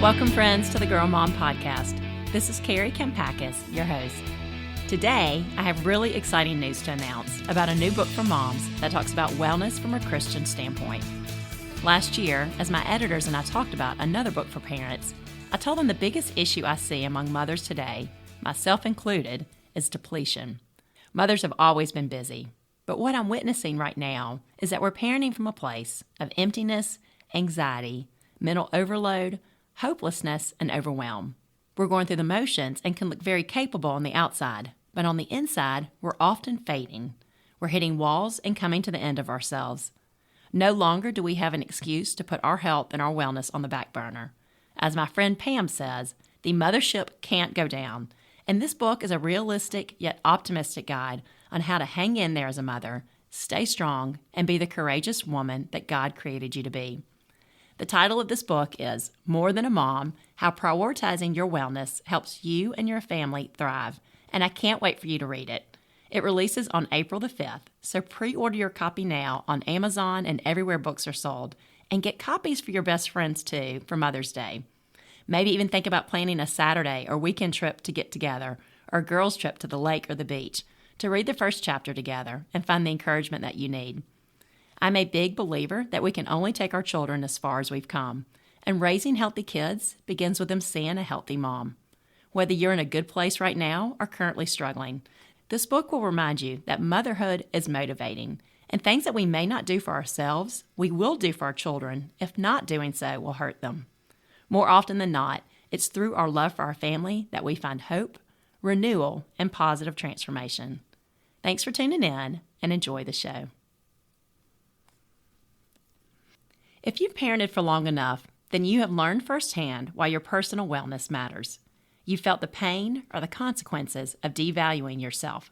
Welcome, friends, to the Girl Mom Podcast. This is Kari, your host. Today, I have really exciting news to announce about a new book for moms that talks about wellness from a Christian standpoint. Last year, as my editors and I talked about another book for parents, I told them the biggest issue I see among mothers today, myself included, is depletion. Mothers have always been busy, but what I'm witnessing right now is that we're parenting from a place of emptiness, anxiety, mental overload, hopelessness, and overwhelm. We're going through the motions and can look very capable on the outside, but on the inside, we're often fading. We're hitting walls and coming to the end of ourselves. No longer do we have an excuse to put our health and our wellness on the back burner. As my friend Pam says, the mothership can't go down, and this book is a realistic yet optimistic guide on how to hang in there as a mother, stay strong, and be the courageous woman that God created you to be. The title of this book is More Than a Mom, How Prioritizing Your Wellness Helps You and Your Family Thrive, and I can't wait for you to read it. It releases on April the 5th, so pre-order your copy now on Amazon and everywhere books are sold, and get copies for your best friends too for Mother's Day. Maybe even think about planning a Saturday or weekend trip to get together, or a girls' trip to the lake or the beach, to read the first chapter together and find the encouragement that you need. I'm a big believer that we can only take our children as far as we've come, and raising healthy kids begins with them seeing a healthy mom. Whether you're in a good place right now or currently struggling, this book will remind you that motherhood is motivating, and things that we may not do for ourselves, we will do for our children, if not doing so will hurt them. More often than not, it's through our love for our family that we find hope, renewal, and positive transformation. Thanks for tuning in, and enjoy the show. If you've parented for long enough, then you have learned firsthand why your personal wellness matters. You've felt the pain or the consequences of devaluing yourself.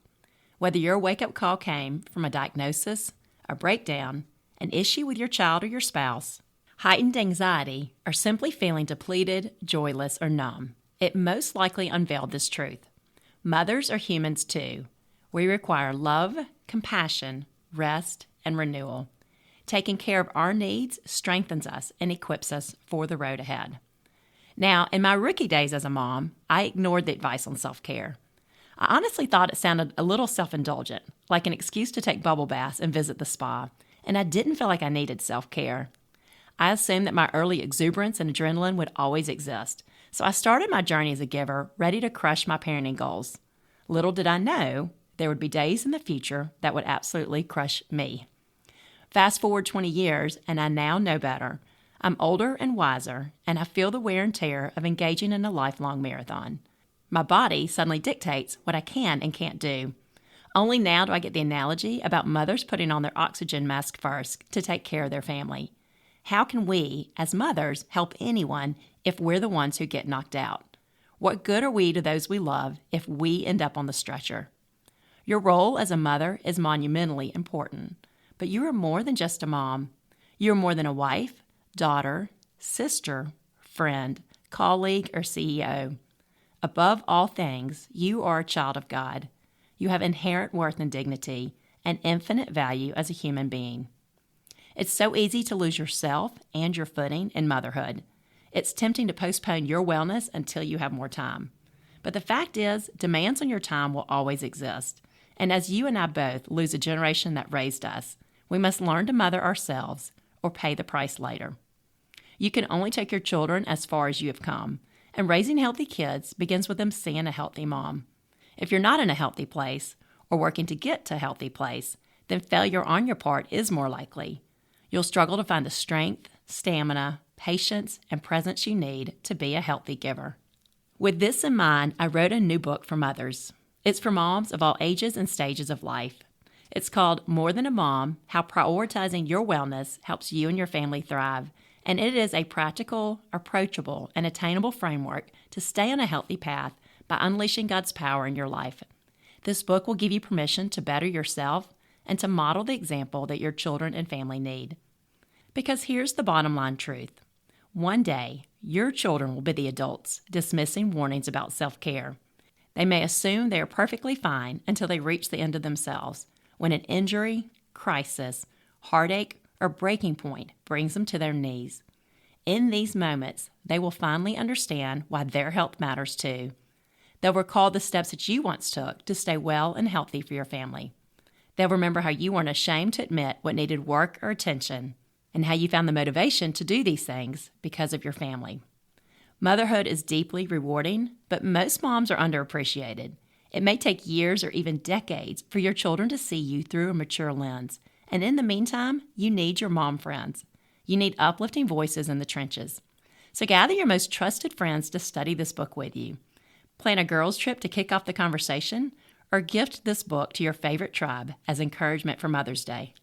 Whether your wake-up call came from a diagnosis, a breakdown, an issue with your child or your spouse, heightened anxiety, or simply feeling depleted, joyless, or numb, it most likely unveiled this truth. Mothers are humans too. We require love, compassion, rest, and renewal. Taking care of our needs strengthens us and equips us for the road ahead. Now, in my rookie days as a mom, I ignored the advice on self-care. I honestly thought it sounded a little self-indulgent, like an excuse to take bubble baths and visit the spa, and I didn't feel like I needed self-care. I assumed that my early exuberance and adrenaline would always exist, so I started my journey as a giver, ready to crush my parenting goals. Little did I know, there would be days in the future that would absolutely crush me. Fast forward 20 years, and I now know better. I'm older and wiser, and I feel the wear and tear of engaging in a lifelong marathon. My body suddenly dictates what I can and can't do. Only now do I get the analogy about mothers putting on their oxygen mask first to take care of their family. How can we, as mothers, help anyone if we're the ones who get knocked out? What good are we to those we love if we end up on the stretcher? Your role as a mother is monumentally important. But you are more than just a mom. You are more than a wife, daughter, sister, friend, colleague, or CEO. Above all things, you are a child of God. You have inherent worth and dignity and infinite value as a human being. It's so easy to lose yourself and your footing in motherhood. It's tempting to postpone your wellness until you have more time. But the fact is, demands on your time will always exist. And as you and I both lose a generation that raised us, we must learn to mother ourselves or pay the price later. You can only take your children as far as you have come, and raising healthy kids begins with them seeing a healthy mom. If you're not in a healthy place or working to get to a healthy place, then failure on your part is more likely. You'll struggle to find the strength, stamina, patience, and presence you need to be a healthy giver. With this in mind, I wrote a new book for mothers. It's for moms of all ages and stages of life. It's called More Than a Mom, How Prioritizing Your Wellness Helps You and Your Family Thrive, and it is a practical, approachable, and attainable framework to stay on a healthy path by unleashing God's power in your life. This book will give you permission to better yourself and to model the example that your children and family need. Because here's the bottom line truth. One day, your children will be the adults dismissing warnings about self-care. They may assume they are perfectly fine until they reach the end of themselves, when an injury, crisis, heartache, or breaking point brings them to their knees. In these moments, they will finally understand why their health matters too. They'll recall the steps that you once took to stay well and healthy for your family. They'll remember how you weren't ashamed to admit what needed work or attention, and how you found the motivation to do these things because of your family. Motherhood is deeply rewarding, but most moms are underappreciated. It may take years or even decades for your children to see you through a mature lens, and in the meantime, you need your mom friends. You need uplifting voices in the trenches. So gather your most trusted friends to study this book with you. Plan a girls' trip to kick off the conversation, or gift this book to your favorite tribe as encouragement for Mother's Day.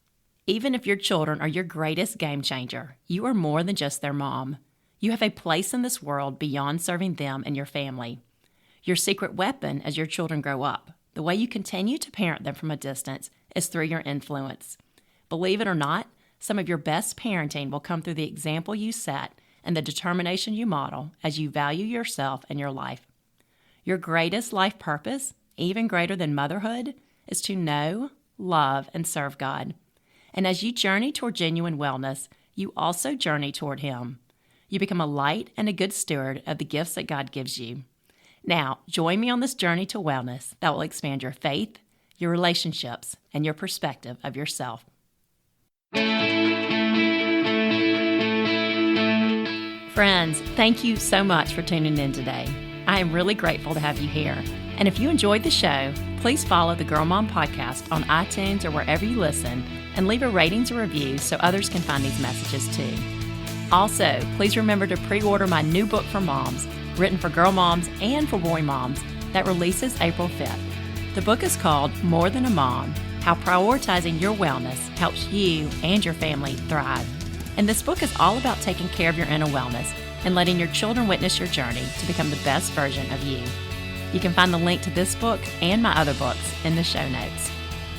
Even if your children are your greatest game changer, you are more than just their mom. You have a place in this world beyond serving them and your family. Your secret weapon as your children grow up, the way you continue to parent them from a distance, is through your influence. Believe it or not, some of your best parenting will come through the example you set and the determination you model as you value yourself and your life. Your greatest life purpose, even greater than motherhood, is to know, love, and serve God. And as you journey toward genuine wellness, you also journey toward Him. You become a light and a good steward of the gifts that God gives you. Now, join me on this journey to wellness that will expand your faith, your relationships, and your perspective of yourself. Friends, thank you so much for tuning in today. I am really grateful to have you here. And if you enjoyed the show, please follow the Girl Mom Podcast on iTunes or wherever you listen, and leave a ratings or review so others can find these messages too. Also, please remember to pre-order my new book for moms, written for girl moms and for boy moms, that releases April 5th. The book is called More Than a Mom: How Prioritizing Your Wellness Helps You and Your Family Thrive. And this book is all about taking care of your inner wellness and letting your children witness your journey to become the best version of you. You can find the link to this book and my other books in the show notes.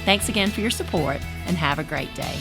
Thanks again for your support, and have a great day.